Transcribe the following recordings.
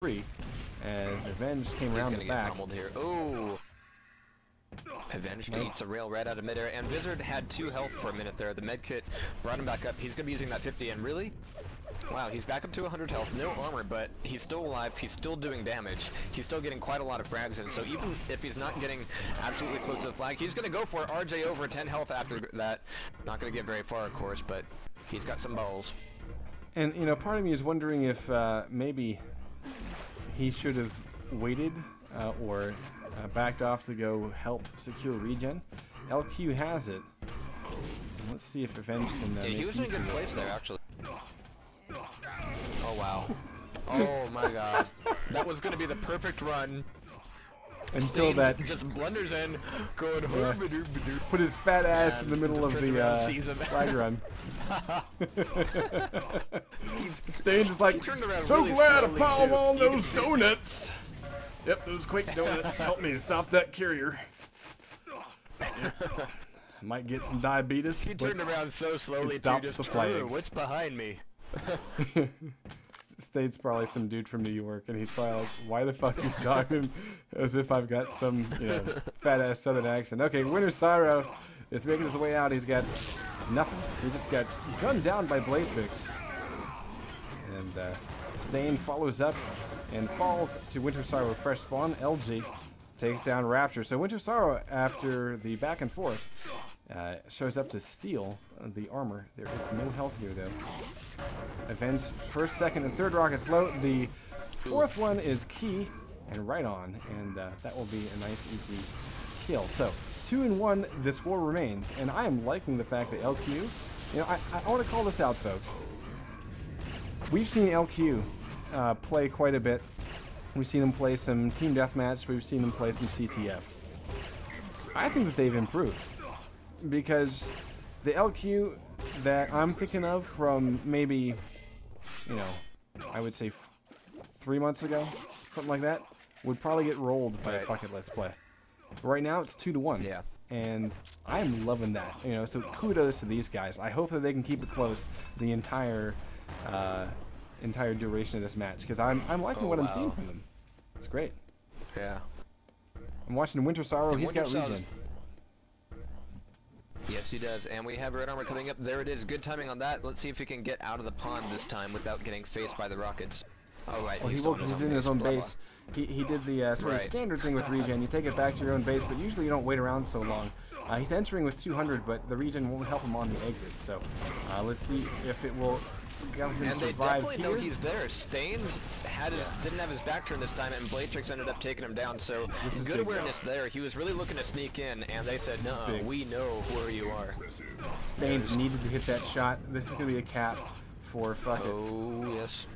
free as Avenge came around the back. Here. Oh! Avenge eats a rail right out of midair, and Vizard had 2 health for a minute there. The medkit brought him back up. He's going to be using that 50, and really? Wow, he's back up to 100 health, no armor, but he's still alive, he's still doing damage. He's still getting quite a lot of frags in, so even if he's not getting absolutely close to the flag, he's going to go for it. RJ over 10 health after that. Not going to get very far, of course, but he's got some balls. And, you know, part of me is wondering if maybe he should have waited or backed off to go help secure regen. LQ has it. Let's see if Avenge can yeah, make he was in a good place there, actually. Oh, wow. Oh, my God. That was going to be the perfect run. Until that just blunders in, going put his fat ass in the middle of the flag run. Stain is like, so really glad I piled on those donuts. Yep, those quick donuts helped me stop that carrier. Might get some diabetes. He turned around so slowly it stops too, just the flags. What's behind me? State's probably some dude from New York, and he's probably like, why the fuck are you talking as if I've got some, you know, fat-ass southern accent. Okay, Winter Cyro is making his way out. He's got nothing. He just got gunned down by Bladefix. And Stain follows up and falls to Winter Cyro fresh spawn. LG takes down Rapture. So Winter Cyro, after the back and forth, shows up to steal the armor. There is no health here, though. Avenge first, second, and third rockets low. The fourth one is key and right on, and that will be a nice, easy kill. So 2-1, this war remains, and I am liking the fact that LQ. You know, I want to call this out, folks. We've seen LQ play quite a bit. We've seen him play some team deathmatch. We've seen him play some CTF. I think that they've improved, because the LQ that I'm thinking of from maybe, you know, I would say 3 months ago, something like that, would probably get rolled by a Fuck It Let's Play. Right now it's 2-1. Yeah. And I'm loving that. You know, so kudos to these guys. I hope that they can keep it close the entire duration of this match, because I'm liking what I'm seeing from them. It's great. Yeah. I'm watching Winter Sorrow. He's got regen. Yes, he does. And we have red armor coming up. There it is. Good timing on that. Let's see if he can get out of the pond this time without getting faced by the rockets. Oh, right. Well, he's in his own base. He did the sort of standard thing with regen. You take it back to your own base, but usually you don't wait around so long. He's entering with 200, but the regen won't help him on the exit. So let's see if it will help him and they survive definitely know he's there. Stained didn't have his back turned this time, and Bladefix ended up taking him down. So good awareness there. He was really looking to sneak in, and they said, "No, we know where you are." Stained needed to hit that shot. This is going to be a cap for Fuck It. Oh, yes.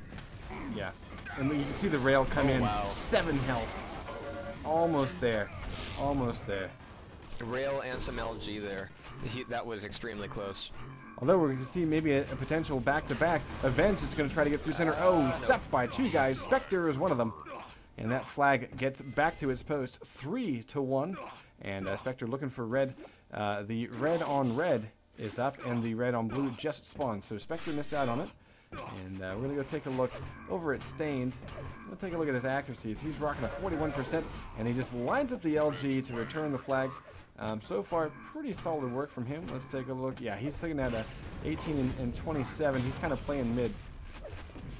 Yeah. And you can see the rail come in. 7 health. Almost there. Almost there. Rail and some LG there. That was extremely close. Although we're going to see maybe a potential back-to-back. Avenge is going to try to get through center. Oh, stuffed by 2 guys. Spectre is one of them. And that flag gets back to its post. 3-1. And Spectre looking for red. The red on red is up, and the red on blue just spawned. So Spectre missed out on it. And we're going to go take a look over at Stained. We'll take a look at his accuracies. He's rocking a 41%, and he just lines up the LG to return the flag. So far, pretty solid work from him. Let's take a look. Yeah, he's sitting at 18 and 27. He's kind of playing mid.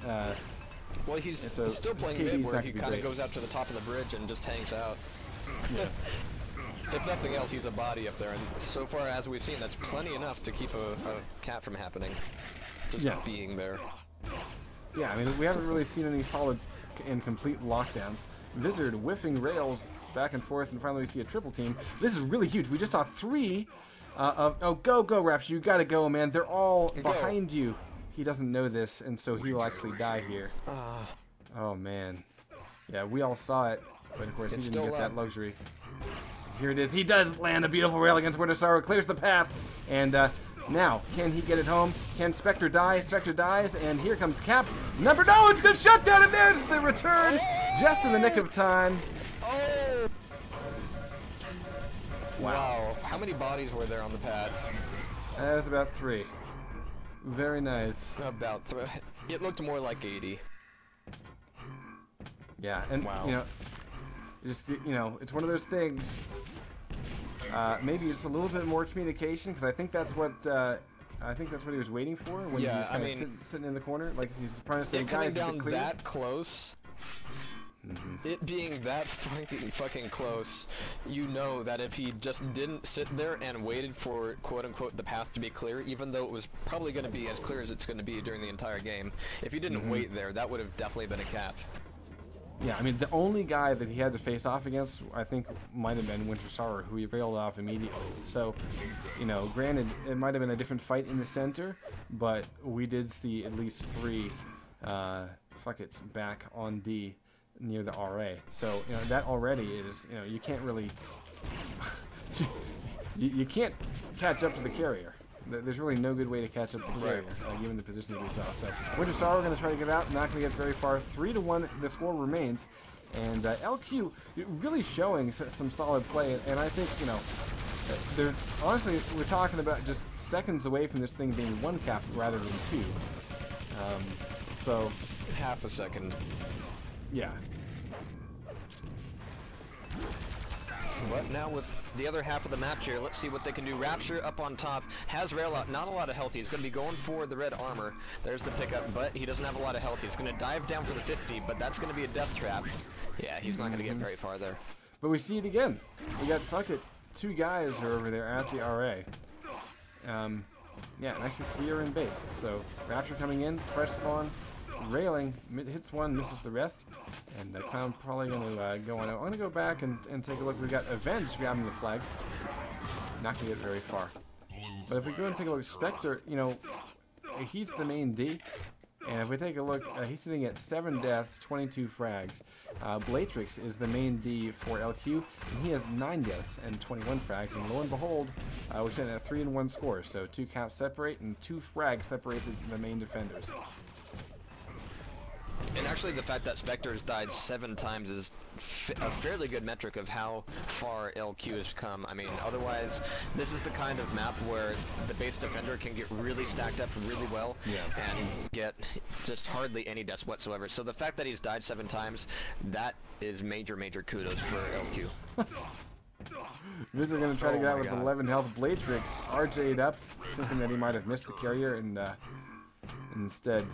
Well, he's still playing mid, where he kind of goes out to the top of the bridge and just hangs out. Yeah. If nothing else, he's a body up there, and so far as we've seen, that's plenty enough to keep a cat from happening. Just being there. Yeah, I mean, we haven't really seen any solid and complete lockdowns. Vizard whiffing rails back and forth, and finally we see a triple team. This is really huge. We just saw 3 of... Oh, go, Rapture. You gotta go, man. They're all behind you. He doesn't know this, and so he will actually die here. Oh, man. Yeah, we all saw it, but of course he didn't get that luxury. Here it is. He does land a beautiful rail against Winter Sorrow. Clears the path, and... now, can he get it home? Can Spectre die? Spectre dies, and here comes Cap. No, it's good shutdown, and there's the return, just in the nick of time. Oh! Wow. How many bodies were there on the pad? That was about 3. Very nice. About 3. It looked more like 80. Yeah, and Wow. you know, just it's one of those things. Maybe it's a little bit more communication because I think that's what he was waiting for when he was kind of sitting in the corner, like he's trying to say, It coming guys, down is it clear? that close. It being that fucking close, you know that if he just didn't sit there and waited for quote-unquote the path to be clear, even though it was probably going to be as clear as it's going to be during the entire game, if he didn't wait there, that would have definitely been a cap. Yeah, I mean, the only guy that he had to face off against, I think, might have been Winter Sorrow, who he railed off immediately. So, granted, it might have been a different fight in the center, but we did see at least 3 fuckets back on D near the RA. So, that already is, you can't really... you can't catch up to the carrier. There's really no good way to catch up the carrier, given the position that we saw. So, Winter Sorrow going to try to get out, not going to get very far. 3-1, the score remains. And LQ really showing some solid play. And I think, honestly, we're talking about just seconds away from this thing being 1 cap rather than 2. So... Half a second. Yeah. But now with the other half of the match here, let's see what they can do. Rapture up on top, has Rail out, not a lot of health. He's going to be going for the red armor. There's the pickup, but he doesn't have a lot of health. He's going to dive down for the 50, but that's going to be a death trap. Yeah, he's not going to get very far there. But we see it again. We got, 2 guys are over there at the RA. Yeah, and actually 3 are in base. So Rapture coming in, fresh spawn, railing, hits 1, misses the rest, and Clown probably going to go on out. I'm going to go back and take a look. We've got Avenge grabbing the flag. Not going to get very far. But if we go and take a look, Spectre, he's the main D. And if we take a look, he's sitting at 7 deaths, 22 frags. Blatrix is the main D for LQ, and he has 9 deaths and 21 frags. And lo and behold, we're sitting at a 3-1 score. So 2 caps separate, and 2 frags separate the main defenders. And actually the fact that Spectre's died 7 times is a fairly good metric of how far LQ has come. I mean, otherwise, this is the kind of map where the base defender can get really stacked up really well and get just hardly any deaths whatsoever. So the fact that he's died 7 times, that is major, major kudos for LQ. Vizard going to try to get out with 11 health. Blatrix RJ'd up, thinking that he might have missed the carrier, and instead...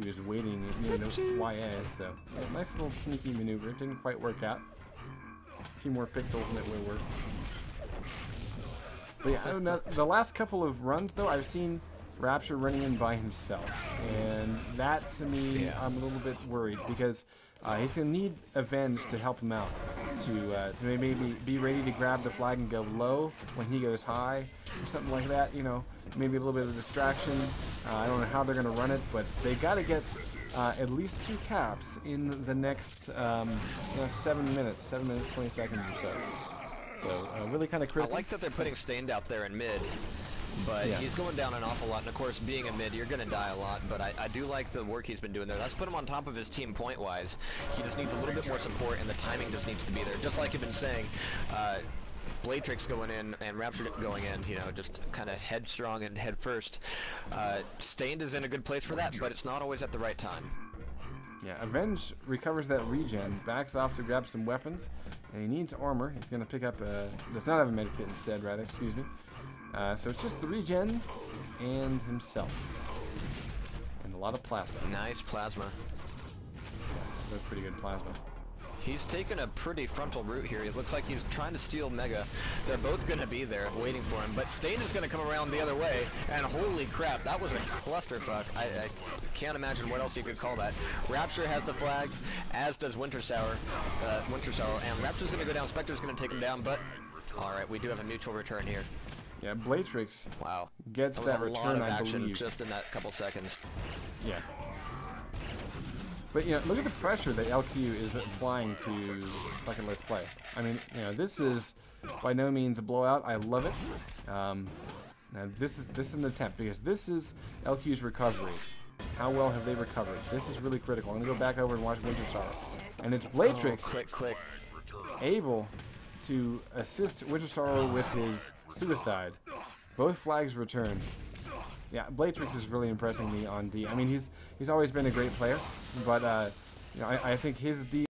he was waiting near the YA, so nice little sneaky maneuver. It didn't quite work out. A few more pixels and it will work. But yeah, I don't know. The last couple of runs, though, I've seen Rapture running in by himself. And that, to me, I'm a little bit worried because he's going to need Avenge to help him out. To maybe be ready to grab the flag and go low when he goes high or something like that, maybe a little bit of a distraction. I don't know how they're going to run it, but they got to get at least 2 caps in the next 7 minutes, 20 seconds or so. So really kind of critical. I like that they're putting Stained out there in mid, but he's going down an awful lot, and of course being a mid, you're going to die a lot, but I do like the work he's been doing there. That's put him on top of his team point-wise. He just needs a little bit more support, and the timing just needs to be there. Just like you've been saying, Blatrix going in and Rapture going in, just kind of headstrong and head first. Stained is in a good place for that, but it's not always at the right time. Yeah, Avenge recovers that regen, backs off to grab some weapons, and he needs armor. He's going to pick up does not have a medikit instead, rather, excuse me. So it's just the regen and himself. And a lot of plasma. Nice plasma. Yeah, that's pretty good plasma. He's taken a pretty frontal route here. It looks like he's trying to steal Mega. They're both going to be there waiting for him, but Stain is going to come around the other way, and holy crap, that was a clusterfuck. I can't imagine what else you could call that. Rapture has the flag, as does Winter Sour, and Rapture's going to go down. Spectre's going to take him down, but alright, we do have a mutual return here. Yeah, Blatrix gets that return, a lot of I action believe. just in that couple seconds. Yeah. But, look at the pressure that LQ is applying to fucking Let's Play. I mean, this is by no means a blowout. I love it. Now, this is an attempt, because this is LQ's recovery. How well have they recovered? This is really critical. I'm going to go back over and watch Winter Sorrow. And it's Blatrix able to assist Winter Sorrow with his suicide. Both flags returned. Yeah, Blatrix is really impressing me on D. I mean, he's always been a great player, but I think his D